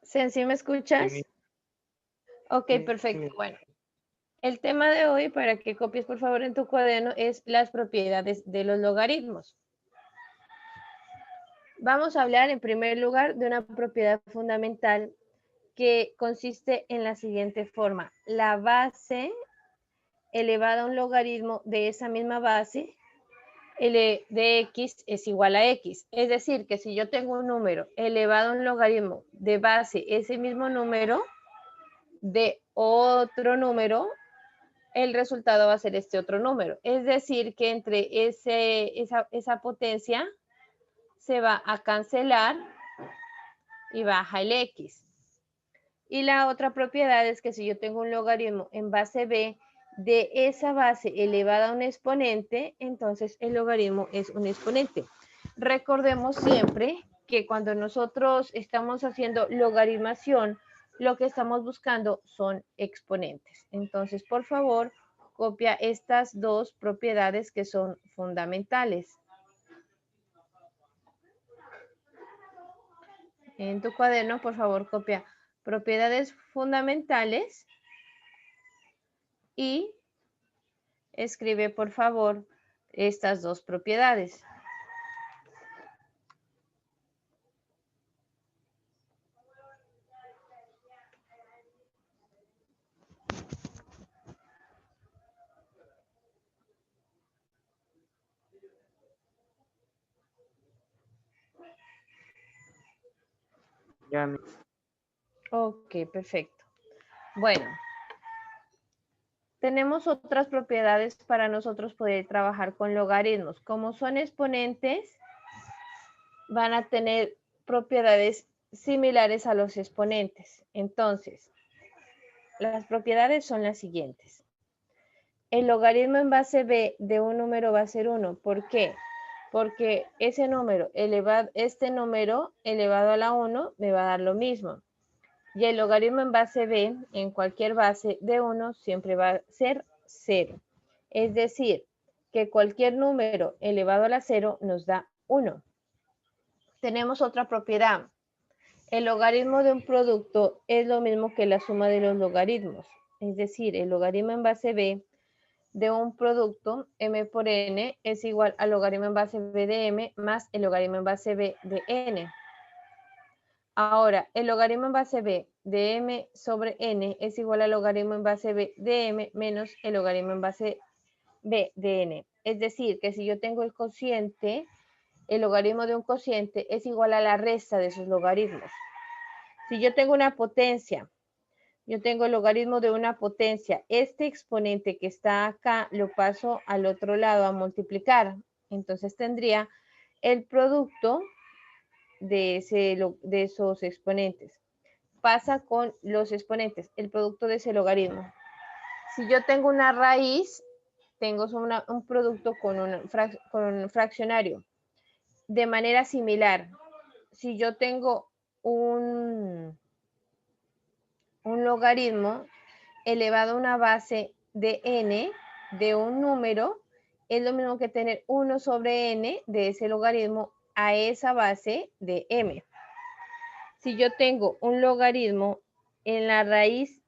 Sensi, ¿me escuchas? Ok, perfecto. Bueno, el tema de hoy, para que copies por favor en tu cuaderno, es las propiedades de los logaritmos. Vamos a hablar en primer lugar de una propiedad fundamental que consiste en la siguiente forma. La base elevada a un logaritmo de esa misma base, L de x es igual a x. Es decir, que si yo tengo un número elevado a un logaritmo de base ese mismo número de otro número, el resultado va a ser este otro número. Es decir, que entre esa potencia se va a cancelar y baja el x. Y la otra propiedad es que si yo tengo un logaritmo en base b, de esa base elevada a un exponente, entonces el logaritmo es un exponente. Recordemos siempre que cuando nosotros estamos haciendo logaritmación, lo que estamos buscando son exponentes. Entonces, por favor, copia estas dos propiedades que son fundamentales. En tu cuaderno, por favor, copia propiedades fundamentales y escribe, por favor, estas dos propiedades. Ok, perfecto. Bueno, tenemos otras propiedades para nosotros poder trabajar con logaritmos. Como son exponentes, van a tener propiedades similares a los exponentes. Entonces, las propiedades son las siguientes. El logaritmo en base b de un número va a ser 1. ¿Por qué? Porque ese número este número elevado a la 1 me va a dar lo mismo. Y el logaritmo en base b, en cualquier base de 1, siempre va a ser 0. Es decir, que cualquier número elevado a la 0 nos da 1. Tenemos otra propiedad. El logaritmo de un producto es lo mismo que la suma de los logaritmos. Es decir, el logaritmo en base b de un producto, m por n, es igual al logaritmo en base b de m más el logaritmo en base b de n. Ahora, el logaritmo en base b de m sobre n es igual al logaritmo en base b de m menos el logaritmo en base b de n. Es decir, que si yo tengo el cociente, el logaritmo de un cociente es igual a la resta de sus logaritmos. Si yo tengo una potencia, yo tengo el logaritmo de una potencia. Este exponente que está acá lo paso al otro lado a multiplicar. Entonces tendría el producto de esos exponentes. Pasa con los exponentes, el producto de ese logaritmo. Si yo tengo una raíz, tengo un producto con un fraccionario. De manera similar, si yo tengo un logaritmo elevado a una base de n de un número, es lo mismo que tener 1 sobre n de ese logaritmo a esa base de m. Si yo tengo un logaritmo en la raíz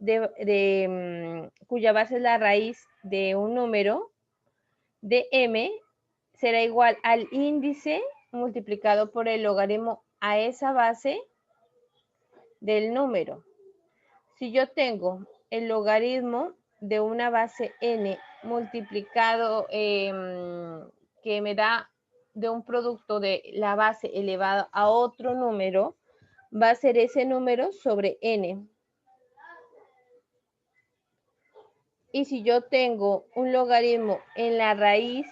cuya base es la raíz de un número de m, será igual al índice multiplicado por el logaritmo a esa base del número. Si yo tengo el logaritmo de una base n multiplicado que me da de un producto de la base elevado a otro número, va a ser ese número sobre n. Y si yo tengo un logaritmo en la raíz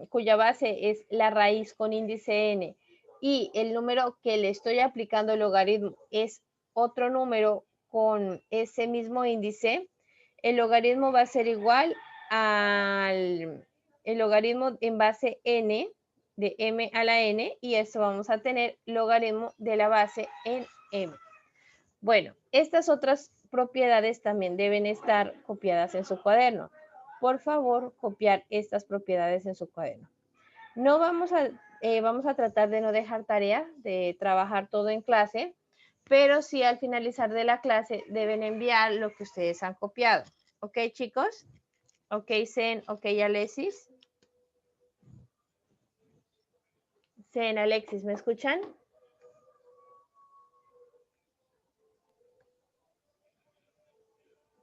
cuya base es la raíz con índice n y el número que le estoy aplicando el logaritmo es otro número con ese mismo índice, el logaritmo va a ser igual al logaritmo en base n de m a la n y eso vamos a tener logaritmo de la base en m. Bueno, estas otras propiedades también deben estar copiadas en su cuaderno. Por favor, copiar estas propiedades en su cuaderno. No vamos a tratar de no dejar tarea, de trabajar todo en clase, pero sí al finalizar de la clase deben enviar lo que ustedes han copiado. ¿Ok, chicos? ¿Ok, Zen? ¿Ok, Alexis? Zen, Alexis, ¿me escuchan?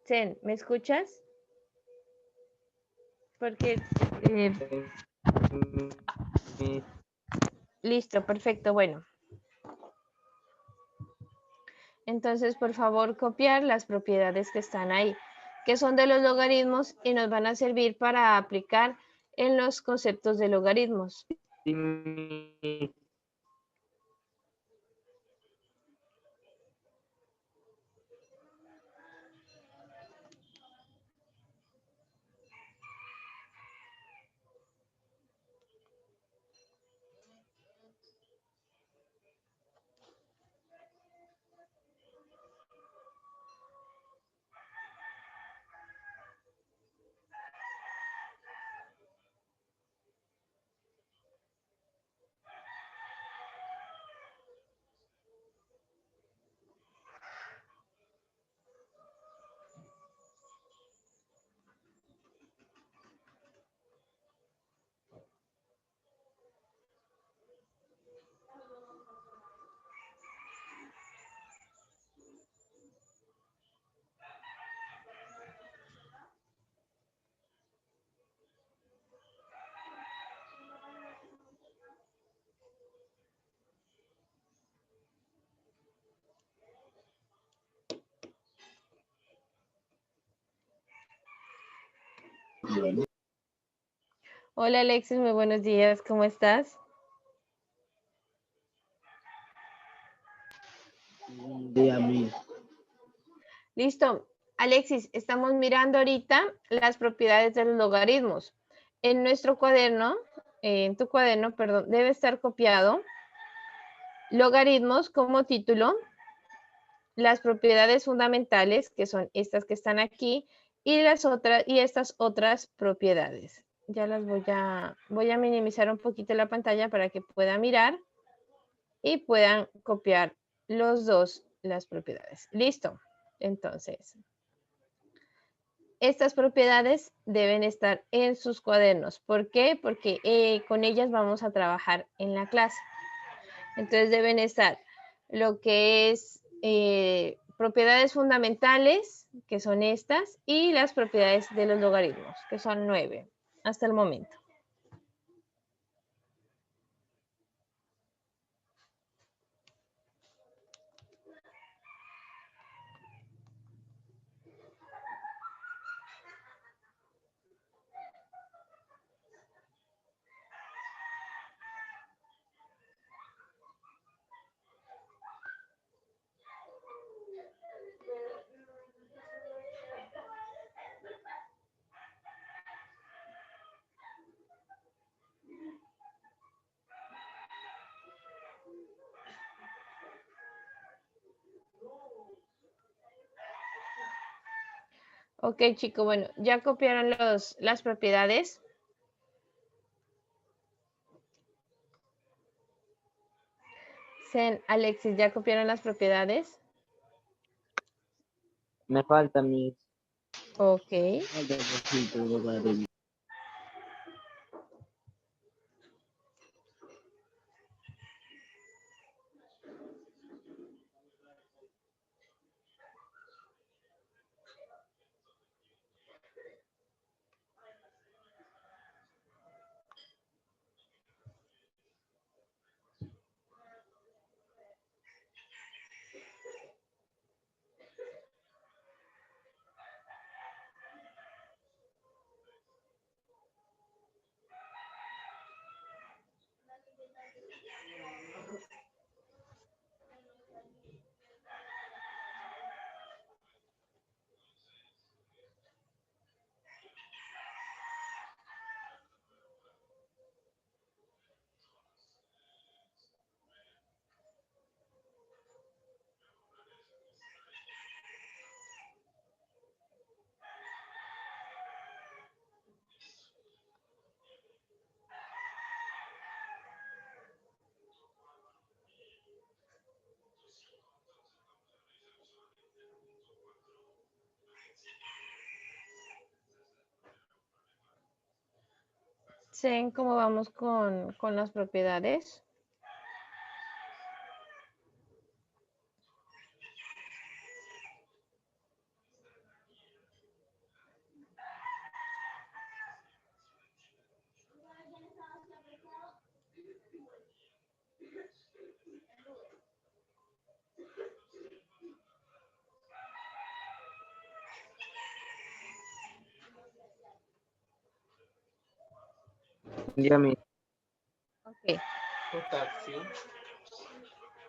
Zen, ¿me escuchas? Porque... listo, perfecto, bueno. Entonces, por favor, copiar las propiedades que están ahí, que son de los logaritmos y nos van a servir para aplicar en los conceptos de logaritmos. Hola Alexis, muy buenos días, ¿cómo estás? Día mío. Listo. Alexis, estamos mirando ahorita las propiedades de los logaritmos. En nuestro cuaderno, en tu cuaderno, perdón, debe estar copiado logaritmos como título, las propiedades fundamentales, que son estas que están aquí, y estas otras propiedades. Ya las voy a minimizar un poquito la pantalla para que puedan mirar y puedan copiar los dos las propiedades. Listo. Entonces, estas propiedades deben estar en sus cuadernos. ¿Por qué? Porque con ellas vamos a trabajar en la clase. Entonces deben estar lo que es propiedades fundamentales, que son estas, y las propiedades de los logaritmos, que son 9 hasta el momento. Ok, chicos, bueno, ya copiaron las propiedades. Zen, Alexis, ¿ya copiaron las propiedades? Me falta mis. Ok. ¿Ven cómo vamos con las propiedades? Ya, Miss. Ok.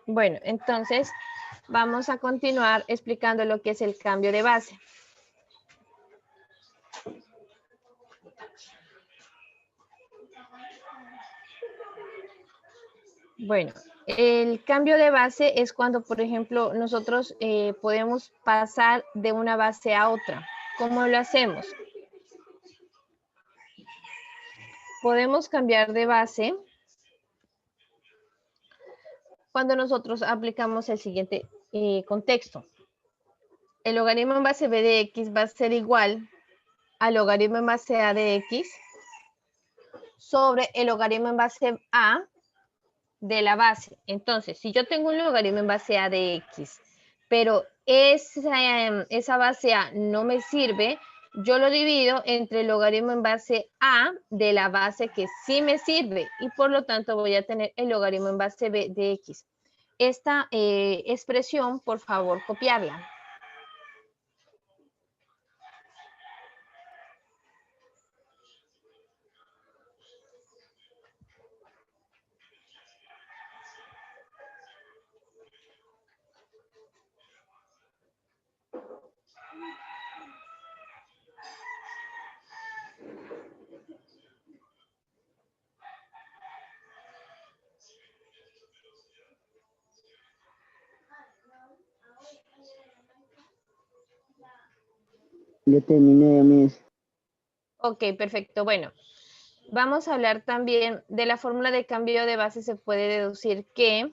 Bueno, entonces vamos a continuar explicando lo que es el cambio de base. Bueno, el cambio de base es cuando, por ejemplo, nosotros podemos pasar de una base a otra. ¿Cómo lo hacemos? Podemos cambiar de base cuando nosotros aplicamos el siguiente contexto. El logaritmo en base b de x va a ser igual al logaritmo en base a de x sobre el logaritmo en base a de la base. Entonces, si yo tengo un logaritmo en base a de x, pero esa base a no me sirve, yo lo divido entre el logaritmo en base a de la base que sí me sirve y por lo tanto voy a tener el logaritmo en base b de x. Esta expresión, por favor, copiarla. Ya terminé, Miss. Ok, perfecto. Bueno, vamos a hablar también de la fórmula de cambio de base. Se puede deducir que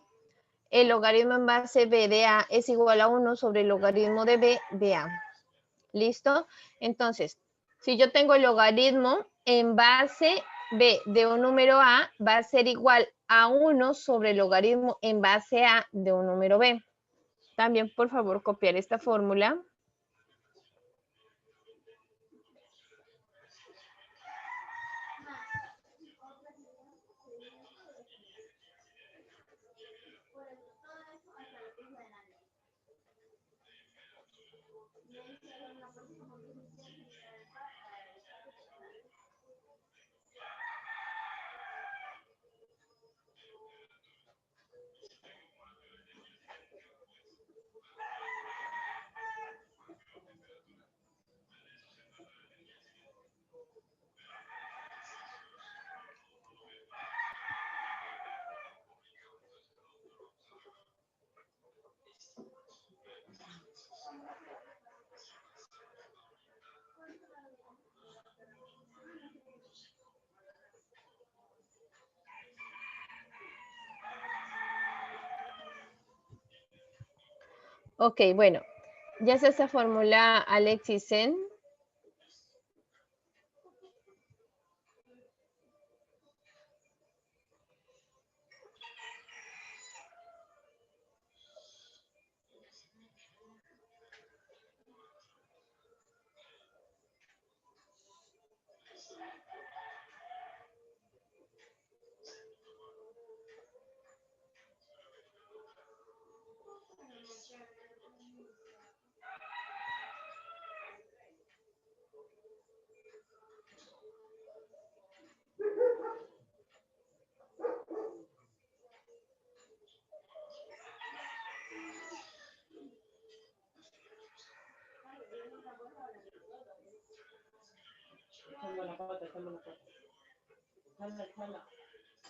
el logaritmo en base b de a es igual a 1 sobre el logaritmo de b de a. ¿Listo? Entonces, si yo tengo el logaritmo en base b de un número a, va a ser igual a 1 sobre el logaritmo en base a de un número b. También, por favor, copiar esta fórmula. Ok, bueno, ya está esta fórmula, Alexisen.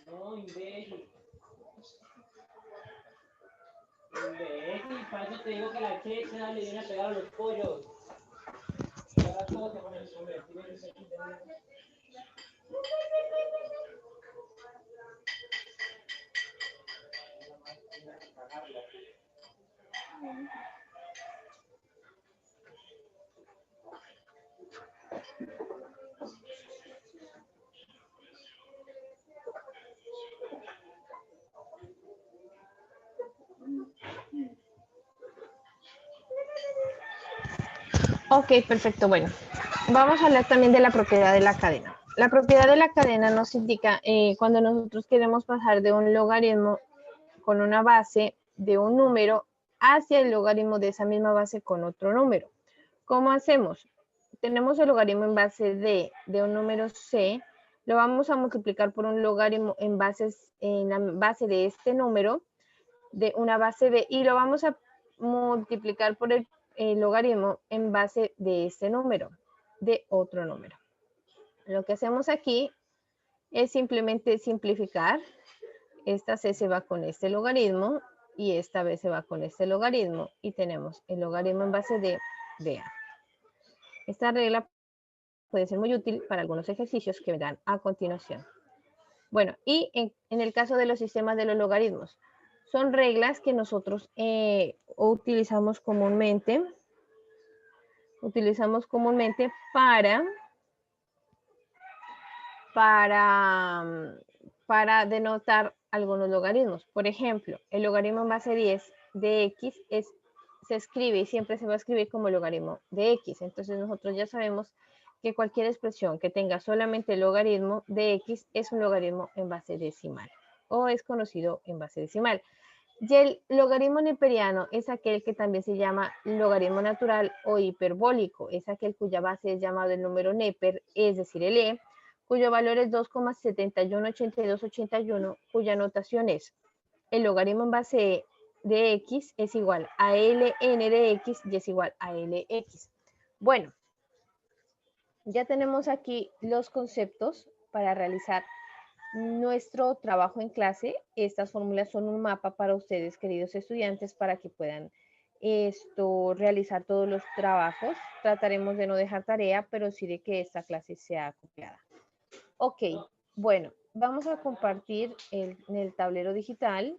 No, imbécil. Imbécil, para eso te digo que la checha le viene a pegar a los pollos. Ahora todo se pone a convertir en imbécil de nuevo. Ok, perfecto. Bueno, vamos a hablar también de la propiedad de la cadena. La propiedad de la cadena nos indica cuando nosotros queremos pasar de un logaritmo con una base de un número hacia el logaritmo de esa misma base con otro número. ¿Cómo hacemos? Tenemos el logaritmo en base de un número c, lo vamos a multiplicar por un logaritmo en la base de este número, de una base b, y lo vamos a multiplicar por el logaritmo en base de este número, de otro número. Lo que hacemos aquí es simplemente simplificar. Esta c se va con este logaritmo y esta b se va con este logaritmo y tenemos el logaritmo en base de a. Esta regla puede ser muy útil para algunos ejercicios que verán a continuación. Bueno, y en el caso de los sistemas de los logaritmos, son reglas que nosotros utilizamos comúnmente para denotar algunos logaritmos. Por ejemplo, el logaritmo en base 10 de x se escribe y siempre se va a escribir como logaritmo de x. Entonces nosotros ya sabemos que cualquier expresión que tenga solamente el logaritmo de x es un logaritmo en base decimal o es conocido en base decimal. Y el logaritmo neperiano es aquel que también se llama logaritmo natural o hiperbólico. Es aquel cuya base es llamado el número neper, es decir, el e, cuyo valor es 2,718281, cuya notación es el logaritmo en base de x es igual a ln de x y es igual a lx. Bueno, ya tenemos aquí los conceptos para realizar nuestro trabajo en clase. Estas fórmulas son un mapa para ustedes, queridos estudiantes, para que puedan realizar todos los trabajos. Trataremos de no dejar tarea, pero sí de que esta clase sea copiada. Ok, bueno, vamos a compartir en el tablero digital.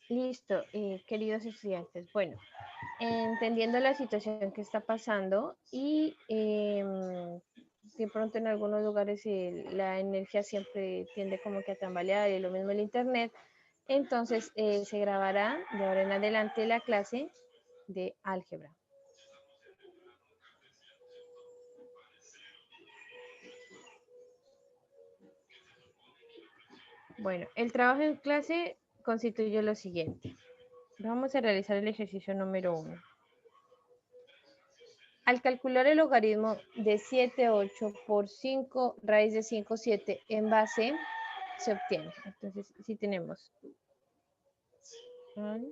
Listo, queridos estudiantes. Bueno, entendiendo la situación que está pasando y de pronto en algunos lugares la energía siempre tiende como que a tambalear y lo mismo el internet, entonces se grabará de ahora en adelante la clase de álgebra. Bueno, el trabajo en clase constituye lo siguiente. Vamos a realizar el ejercicio número 1. Al calcular el logaritmo de 7, 8 por 5 raíz de 5, 7 en base, se obtiene. Entonces, si tenemos 1,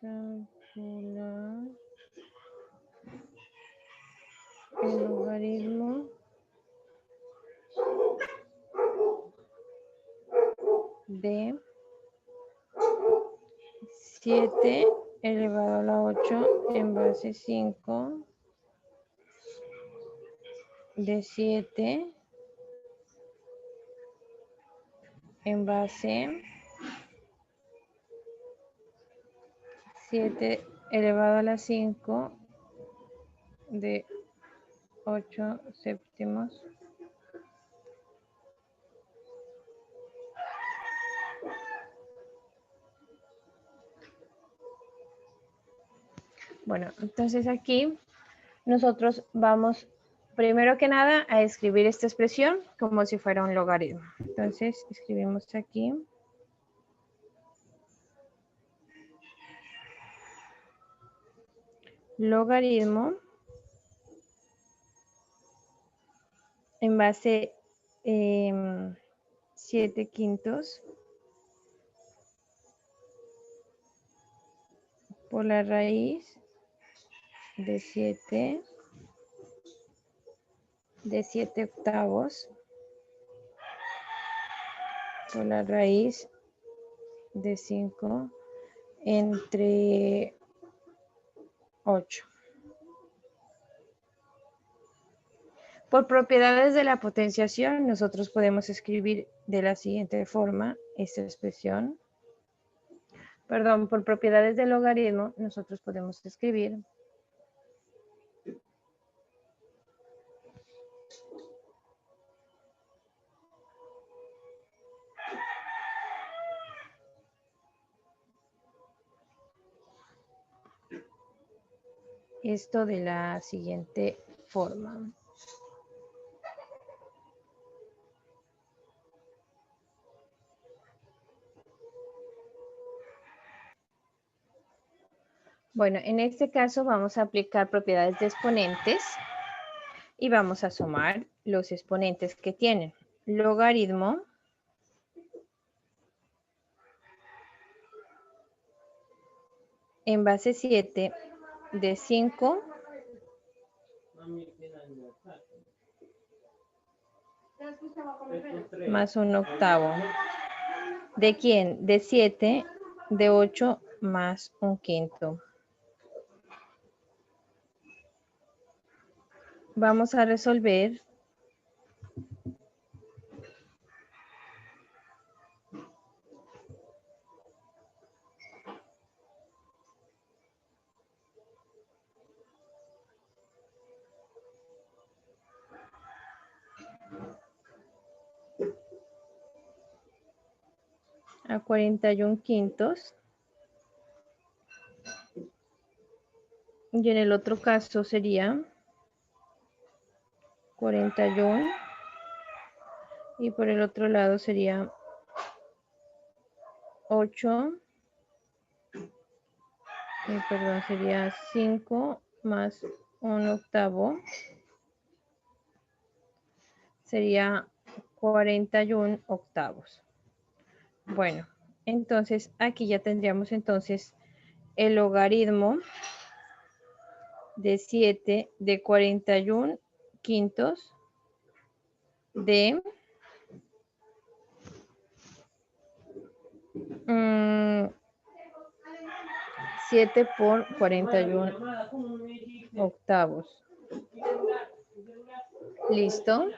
calcular el logaritmo de 7 elevado a la 8 en base 5 de 7 en base 7 elevado a la 5 de 8 séptimos Bueno, entonces aquí nosotros vamos, primero que nada, a escribir esta expresión como si fuera un logaritmo. Entonces, escribimos aquí. Logaritmo en base 7 quintos por la raíz de 7 octavos por la raíz de 5 entre 8. Por propiedades de la potenciación, nosotros podemos escribir de la siguiente forma esta expresión. Perdón, por propiedades del logaritmo, nosotros podemos escribir esto de la siguiente forma. Bueno, en este caso vamos a aplicar propiedades de exponentes y vamos a sumar los exponentes que tienen. Logaritmo en base 7 de 5 más 1 octavo. ¿De quién? De 7, de 8 más 1 quinto. Vamos a resolver a 41 quintos. Y en el otro caso sería 41. Y por el otro lado sería 8. Perdón, sería 5 más 1 octavo. Sería 41 octavos. Bueno, entonces aquí ya tendríamos entonces el logaritmo de 7 de 41 quintos de 7 por 41 octavos. ¿Listo?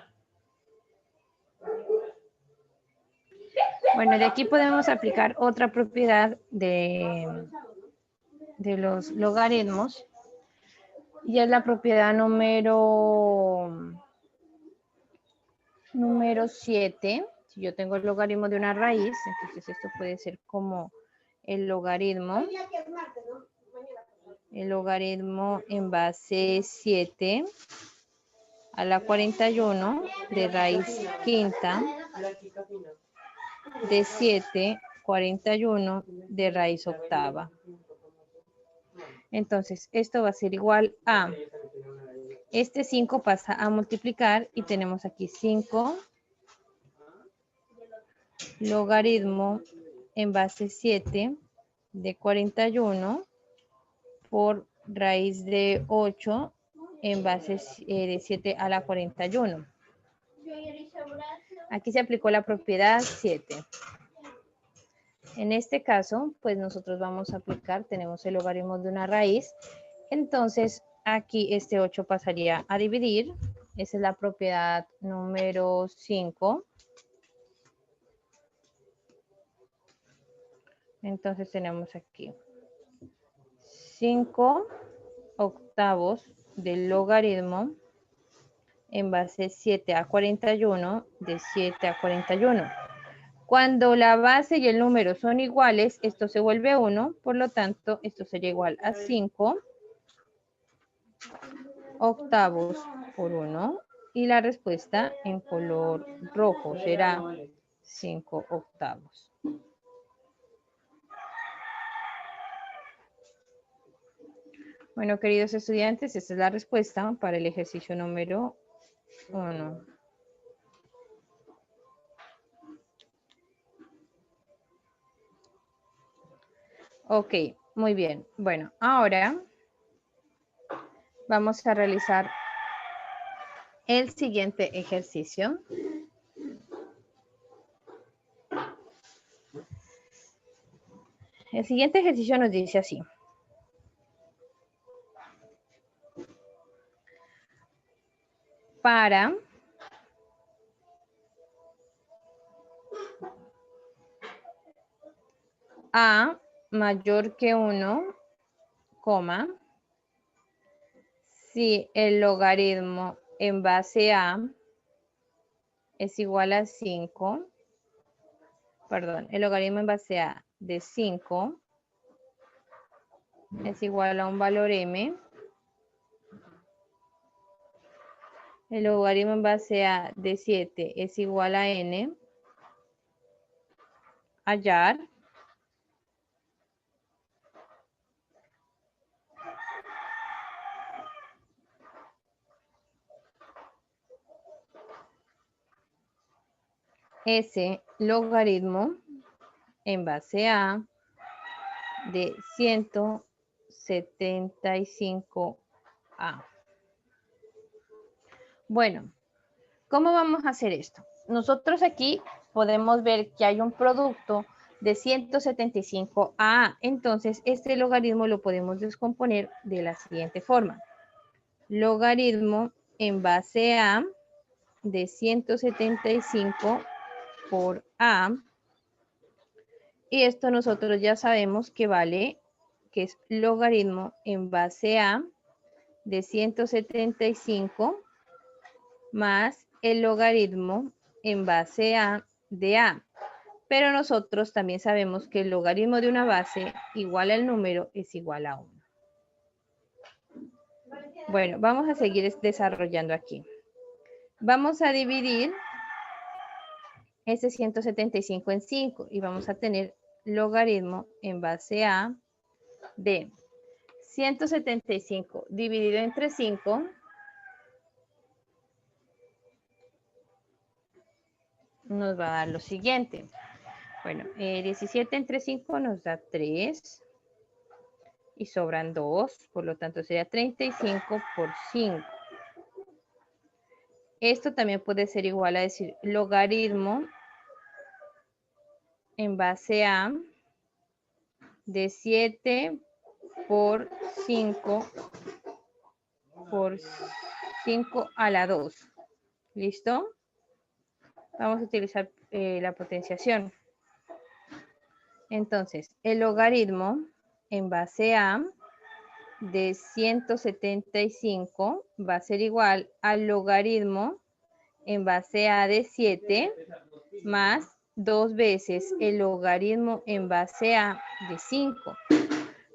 Bueno, de aquí podemos aplicar otra propiedad de los logaritmos. Y es la propiedad número 7. Si yo tengo el logaritmo de una raíz, entonces esto puede ser como el logaritmo en base 7 a la 41 de raíz quinta de 7, 41 de raíz octava. Entonces, esto va a ser igual a, este 5 pasa a multiplicar y tenemos aquí 5 logaritmo en base 7 de 41 por raíz de 8 en base de 7 a la 41. Aquí se aplicó la propiedad 7. En este caso, pues nosotros vamos a aplicar, tenemos el logaritmo de una raíz, entonces aquí este 8 pasaría a dividir, esa es la propiedad número 5. Entonces tenemos aquí 5 octavos del logaritmo en base 7 a 41 de 7 a 41. Cuando la base y el número son iguales, esto se vuelve 1, por lo tanto, esto sería igual a 5 octavos por 1 y la respuesta en color rojo será 5 octavos. Bueno, queridos estudiantes, esta es la respuesta para el ejercicio número 1. Ok, Muy bien. Bueno, ahora vamos a realizar el siguiente ejercicio. El siguiente ejercicio nos dice así. Para A mayor que 1, coma, si el logaritmo en base a es igual a 5, perdón, el logaritmo en base a de 5 es igual a un valor m, el logaritmo en base a de 7 es igual a n, hallar ese logaritmo en base a de 175a. Bueno, ¿cómo vamos a hacer esto? Nosotros aquí podemos ver que hay un producto de 175a. Entonces, este logaritmo lo podemos descomponer de la siguiente forma. Logaritmo en base a de 175 por a. Y esto nosotros ya sabemos que vale, que es logaritmo en base a de 175 más el logaritmo en base a de a. Pero nosotros también sabemos que el logaritmo de una base igual al número es igual a 1. Bueno, vamos a seguir desarrollando aquí. Vamos a dividir ese 175 en 5 y vamos a tener logaritmo en base a de 175 dividido entre 5 nos va a dar lo siguiente. Bueno, 17 entre 5 nos da 3 y sobran 2, por lo tanto sería 35 por 5. Esto también puede ser igual a decir logaritmo en base a de 7 por 5 por 5 a la 2. ¿Listo? Vamos a utilizar la potenciación. Entonces, el logaritmo en base a de 175 va a ser igual al logaritmo en base a de 7 más 2 veces el logaritmo en base a de 5.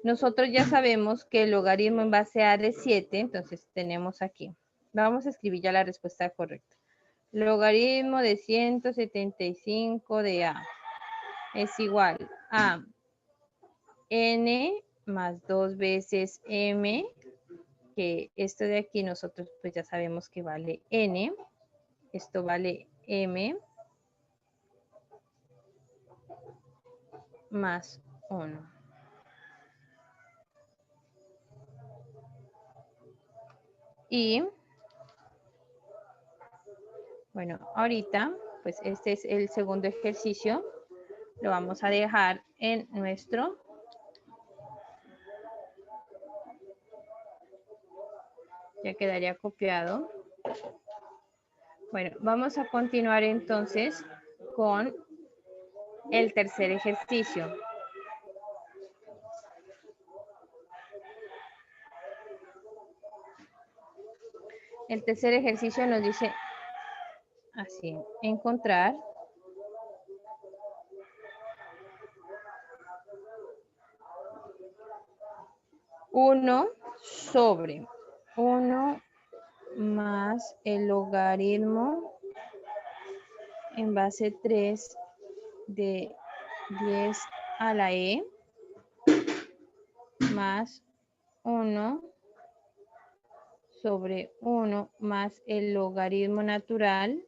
Nosotros ya sabemos que el logaritmo en base a de 7, entonces tenemos aquí. Vamos a escribir ya la respuesta correcta. Logaritmo de 175 de a es igual a n más 2 veces m, que esto de aquí nosotros pues ya sabemos que vale n, esto vale m más 1. Y bueno, ahorita pues este es el segundo ejercicio, lo vamos a dejar en nuestro ya quedaría copiado. Bueno, vamos a continuar entonces con el tercer ejercicio. El tercer ejercicio nos dice así, encontrar uno sobre 1 más el logaritmo en base 3 de 10 a la e más 1 sobre 1 más el logaritmo natural